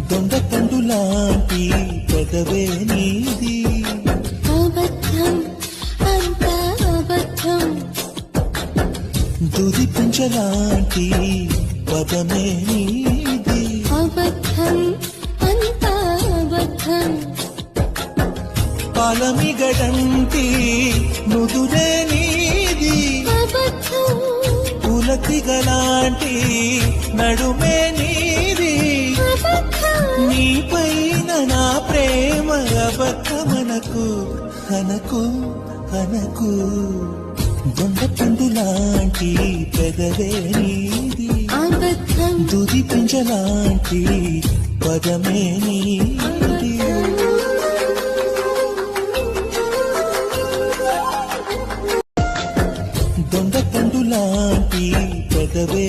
దొండపండు లాంటి పెదవే నీది, అబద్ధం అంతా అబద్ధం, దుది పించలాంటి పదమే నీది, అబద్ధం అంతా అబద్ధం, పాలమిగడంటి నుదురే నీది, అబద్ధం పులకిగలాంటి నడుమే నీది, అబద్ధం, నీపైన నా ప్రేమ అబద్ధమనకు అనకు అనకు, దొండపండు లాంటి పెదవే నీది, అబద్ధం దుది పింజలాంటి పదమే నీది. దొండపండు లాంటి పెదవే